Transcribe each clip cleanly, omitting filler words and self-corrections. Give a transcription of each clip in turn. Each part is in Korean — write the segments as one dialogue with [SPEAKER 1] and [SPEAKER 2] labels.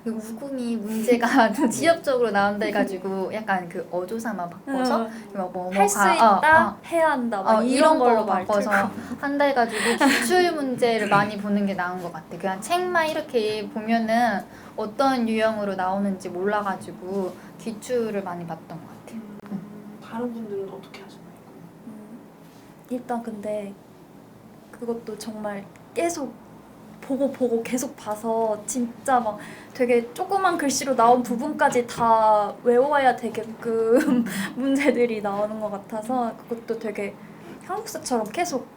[SPEAKER 1] 그 우금이 문제가 좀 지엽적으로 나온다 해가지고 약간 그 어조사만 바꿔서
[SPEAKER 2] 할 수 있다, 해야 한다 막
[SPEAKER 1] 이런
[SPEAKER 2] 걸로
[SPEAKER 1] 거 바꿔서 한다 해가지고 기출 문제를 많이 보는 게 나은 것 같아. 그냥 책만 이렇게 보면은 어떤 유형으로 나오는지 몰라가지고 기출을 많이 봤던 것 같아.
[SPEAKER 3] 다른 분들은 어떻게 하셨나요?
[SPEAKER 2] 일단 근데 그것도 정말 계속 보고 계속 봐서 진짜 막 되게 조그만 글씨로 나온 부분까지 다 외워야 되게끔 문제들이 나오는 것 같아서 그것도 되게 한국사처럼 계속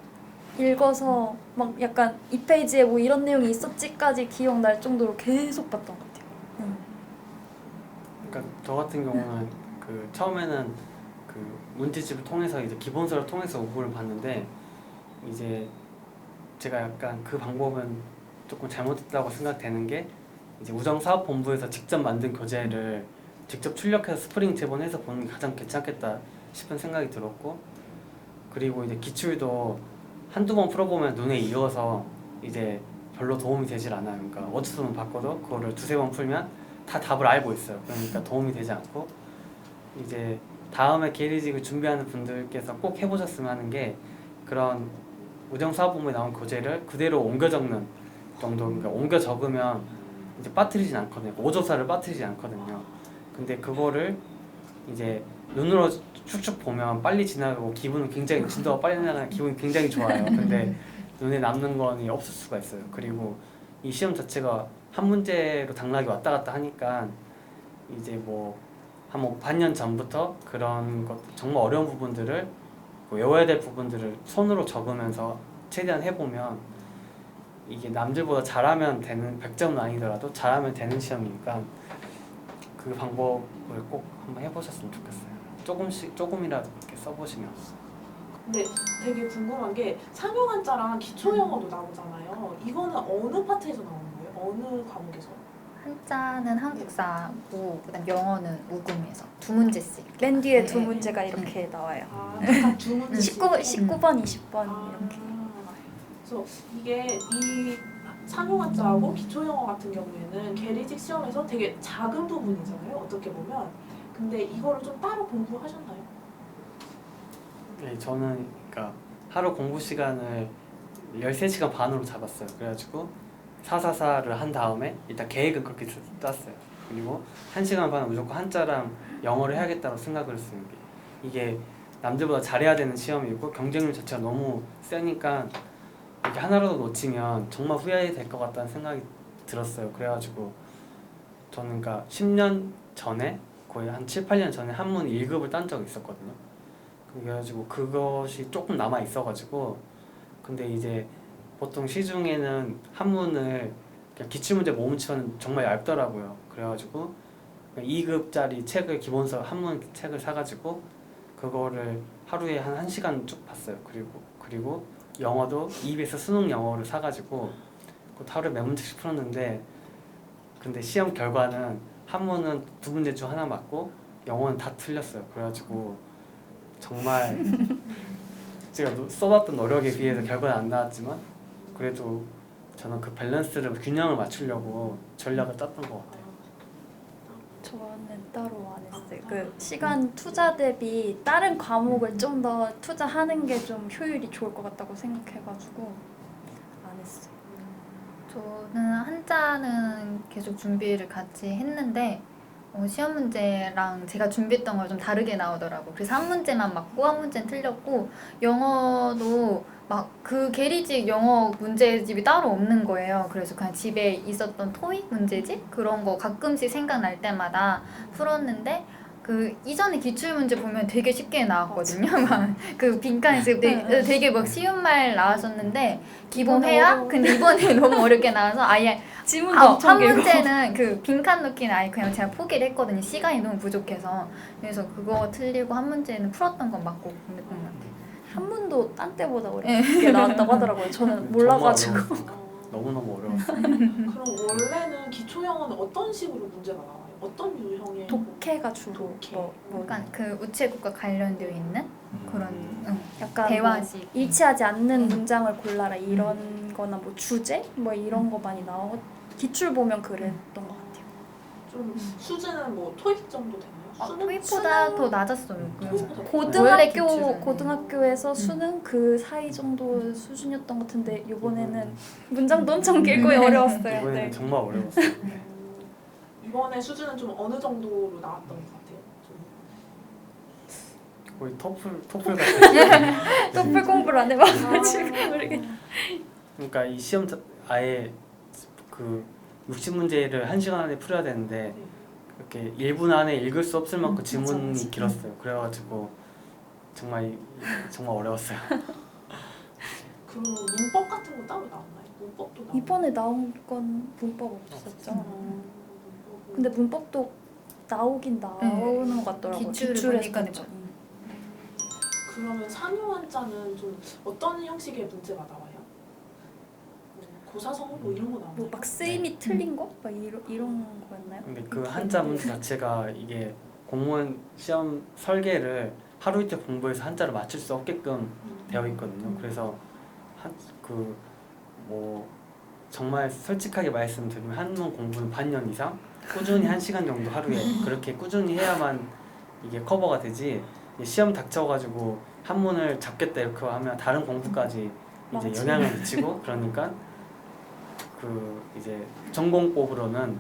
[SPEAKER 2] 읽어서 막 약간 이 페이지에 뭐 이런 내용이 있었지까지 기억날 정도로 계속 봤던 것 같아요.
[SPEAKER 4] 그러니까 저 같은 경우는 그 처음에는 그 문제집을 통해서 이제 기본서를 통해서 우구를 봤는데 이제 제가 약간 그 방법은 조금 잘못됐다고 생각되는 게 이제 우정사업본부에서 직접 만든 교재를 직접 출력해서 스프링 제본해서 보는 게 가장 괜찮겠다 싶은 생각이 들었고 그리고 이제 기출도 한두 번 풀어보면 눈에 익어서 이제 별로 도움이 되질 않아요. 그러니까 어디서만 바꿔도 그거를 두세 번 풀면 다 답을 알고 있어요. 그러니까 도움이 되지 않고 이제 다음에 계리직을 준비하는 분들께서 꼭 해보셨으면 하는 게 그런 우정사업본부에 나온 교재를 그대로 옮겨 적는 정도. 그러니까 옮겨 적으면 이제 빠뜨리진 않거든요. 오조사를 빠뜨리지 않거든요. 근데 그거를 이제 눈으로 축축 보면 빨리 지나가고 기분은 굉장히 진도가 빨리 나가는 기분이 굉장히 좋아요. 근데 눈에 남는 건 없을 수가 있어요. 그리고 이 시험 자체가 한 문제로 당락이 왔다 갔다 하니까 이제 뭐 한 반년 전부터 그런 것 정말 어려운 부분들을 외워야 될 부분들을 손으로 적으면서 최대한 해보면 이게 남들보다 잘하면 되는 100점은 아니더라도 잘하면 되는 시험이니까 그 방법을 꼭 한번 해보셨으면 좋겠어요. 조금이라도 이렇게 써보시면.
[SPEAKER 3] 근데 되게 궁금한 게 상용한자랑 기초영어도 나오잖아요. 이거는 어느 파트에서 나오는 거예요? 어느 과목에서?
[SPEAKER 1] 한자는 한국사고 그다음 영어는 우금에서 두 문제씩.
[SPEAKER 2] 맨 뒤에
[SPEAKER 1] 네.
[SPEAKER 2] 두 문제가 이렇게 나와요.
[SPEAKER 3] 약간 두 문제
[SPEAKER 2] 19번, 20번 이렇게.
[SPEAKER 3] 그래서 이게 이 상용한자하고 기초영어 같은 경우에는 계리직 시험에서 되게 작은 부분이잖아요. 어떻게 보면. 근데 이거를 좀 따로 공부하셨나요?
[SPEAKER 4] 네, 저는 그러니까 하루 공부 시간을 13시간 반으로 잡았어요. 그래가지고 444를 한 다음에 일단 계획은 그렇게 짰어요. 그리고 1시간 반은 무조건 한자랑 영어를 해야겠다고 생각을 했어요. 이게 남들보다 잘해야 되는 시험이고 경쟁률 자체가 너무 세니까 이렇게 하나라도 놓치면 정말 후회될 것 같다는 생각이 들었어요. 그래가지고 저는 그러니까 10년 전에 거의 한 7, 8년 전에 한문 1급을 딴 적이 있었거든요. 그래가지고 그것이 조금 남아 있어가지고 근데 이제 보통 시중에는 한문을 그냥 기출문제 모음치고는 정말 얇더라고요. 그래가지고 2급짜리 책을 기본서 한문 책을 사가지고 그거를 하루에 한 1시간 쭉 봤어요. 그리고 영어도 EBS 수능 영어를 사가지고 하루에 몇 문제씩 풀었는데 근데 시험 결과는 한문은 두 문제 중 하나 맞고 영어는 다 틀렸어요. 그래가지고 정말 제가 써봤던 노력에 비해서 결과는 안 나왔지만 그래도 저는 그 밸런스를 균형을 맞추려고 전략을 짰던 것 같아요.
[SPEAKER 2] 저는 따로 안 했어요. 그 시간 투자 대비 다른 과목을 좀 더 투자하는 게 좀 효율이 좋을 것 같다고 생각해가지고 안 했어요.
[SPEAKER 1] 저는 한자는 계속 준비를 같이 했는데 시험 문제랑 제가 준비했던 걸 좀 다르게 나오더라고. 그래서 한 문제만 맞고 한 문제는 틀렸고 영어도 막 그 계리직 영어 문제집이 따로 없는 거예요. 그래서 그냥 집에 있었던 토익 문제집 그런 거 가끔씩 생각날 때마다 풀었는데 그 이전에 기출 문제 보면 되게 쉽게 나왔거든요. 막 그 빈칸에서 되게 막 쉬운 말 나왔었는데 기본 회화? 근데 이번에 너무 어렵게 나와서 아예
[SPEAKER 2] 지문도 엄청
[SPEAKER 1] 한
[SPEAKER 2] 길고.
[SPEAKER 1] 문제는 그 빈칸 넣기는 아예 그냥 제가 포기를 했거든요. 시간이 너무 부족해서. 그래서 그거 틀리고 한 문제는 풀었던 건 맞고 그랬던 것 같아요.
[SPEAKER 2] 한문도 딴 때보다 어렵게 나왔다고 하더라고요. 저는 몰라가지고.
[SPEAKER 4] 너무너무 어려웠어요.
[SPEAKER 3] 그럼 원래는 기초영어는 어떤 식으로 문제가 나와요? 어떤 유형의?
[SPEAKER 2] 독해가 주로
[SPEAKER 3] 독해.
[SPEAKER 1] 약간 그 우체국과 관련되어 있는 그런
[SPEAKER 2] 약간
[SPEAKER 1] 대화식.
[SPEAKER 2] 뭐 일치하지 않는 문장을 골라라 이런 거나 뭐 주제? 뭐 이런 거 많이 나오고 기출 보면 그랬던 것 같아요.
[SPEAKER 3] 좀 수준은 뭐 토익 정도 되나요?
[SPEAKER 1] 토익보다 더 낮았어요.
[SPEAKER 3] 토익보다
[SPEAKER 1] 원래
[SPEAKER 2] 고등학교
[SPEAKER 1] 기출은.
[SPEAKER 2] 고등학교에서 수능 그 사이 정도 수준이었던 것 같은데 이번에는 문장도 엄청 길고 어려웠어요.
[SPEAKER 4] 이번에는
[SPEAKER 2] 네.
[SPEAKER 4] 정말 어려웠어요.
[SPEAKER 3] 이번에 수준은 좀 어느 정도로 나왔던 것 같아요? 좀.
[SPEAKER 4] 거의 토플 같은.
[SPEAKER 2] 토플 공부를 안 해봐가지고 모르겠어요.
[SPEAKER 4] 그러니까 이 시험 아예 그 60문제를 1시간 안에 풀어야 되는데 이렇게 1분 안에 읽을 수 없을 만큼 지문이
[SPEAKER 2] 맞아.
[SPEAKER 4] 길었어요. 그래가지고 정말 어려웠어요.
[SPEAKER 3] 그럼 문법 같은 거 따로 나왔나요? 문법도 나왔나요?
[SPEAKER 2] 이번에 나온 건 문법 없었죠. 근데 문법도 나오긴 나오는 것 같더라고요.
[SPEAKER 1] 기출을
[SPEAKER 2] 기출에서
[SPEAKER 1] 보니까
[SPEAKER 2] 그렇죠.
[SPEAKER 3] 그러면 상용환자는 좀 어떤 형식의 문제가 나와요? 뭐 고사성어 뭐 이런 거 나오나요?
[SPEAKER 2] 뭐막 쓰임이 틀린 거? 막 이런 거였나요?
[SPEAKER 4] 근데 그 한자 문제 자체가 이게 공무원 시험 설계를 하루 이틀 공부해서 한자를 맞출 수 없게끔 되어 있거든요. 그래서 그 뭐 정말 솔직하게 말씀드리면 한문 공부는 반년 이상 꾸준히 1시간 정도 하루에 그렇게 꾸준히 해야만 이게 커버가 되지, 시험 닥쳐가지고 한문을 잡겠다 이렇게 하면 다른 공부까지 이제
[SPEAKER 2] 맞아.
[SPEAKER 4] 영향을 미치고, 그러니까 그 이제 전공법으로는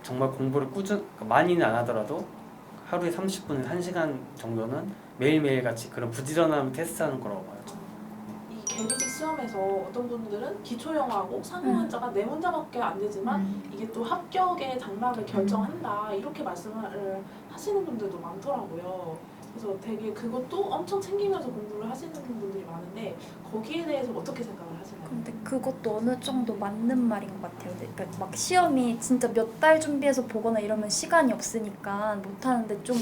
[SPEAKER 4] 정말 공부를 많이는 안 하더라도 하루에 30분에서 1시간 정도는 매일매일 같이 그런 부지런함을 테스트하는 거라고 봐요.
[SPEAKER 3] 이 계리직 시험에서 어떤 분들은 기초영어하고 상용환자가 4문제밖에 안 되지만 이게 또 합격의 장락을 결정한다 이렇게 말씀을 하시는 분들도 많더라고요. 그래서 되게 그것도 엄청 챙기면서 공부를 하시는 분들이 많은데 거기에 대해서 어떻게 생각을 하시나요?
[SPEAKER 2] 근데 그것도 어느 정도 맞는 말인 것 같아요. 그러니까 막 시험이 진짜 몇 달 준비해서 보거나 이러면 시간이 없으니까 못 하는데 좀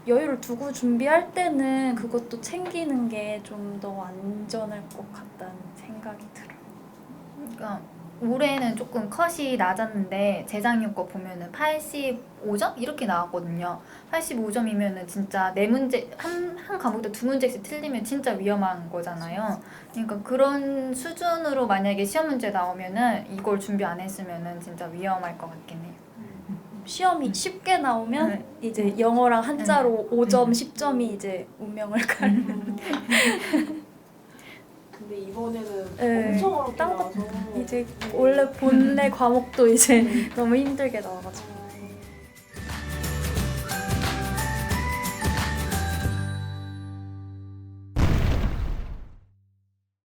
[SPEAKER 2] 여유를 두고 준비할 때는 그것도 챙기는 게 좀 더 안전할 것 같다는 생각이 들어요.
[SPEAKER 1] 그러니까 올해는 조금 컷이 낮았는데 재작년 거 보면은 85점 이렇게 나왔거든요. 85점이면은 진짜 4문제 한 과목도 2문제씩 틀리면 진짜 위험한 거잖아요. 그러니까 그런 수준으로 만약에 시험 문제 나오면은 이걸 준비 안 했으면은 진짜 위험할 것 같긴 해요.
[SPEAKER 2] 시험이 쉽게 나오면
[SPEAKER 1] 네.
[SPEAKER 2] 이제 영어랑 한자로 5점, 10점이 이제 운명을 가르는.
[SPEAKER 3] 근데 이번에는
[SPEAKER 2] 네,
[SPEAKER 3] 엄청 어렵게
[SPEAKER 2] 딴 거-
[SPEAKER 3] 나와서
[SPEAKER 2] 이제 원래 본래 과목도 이제 너무 힘들게 나와가지고.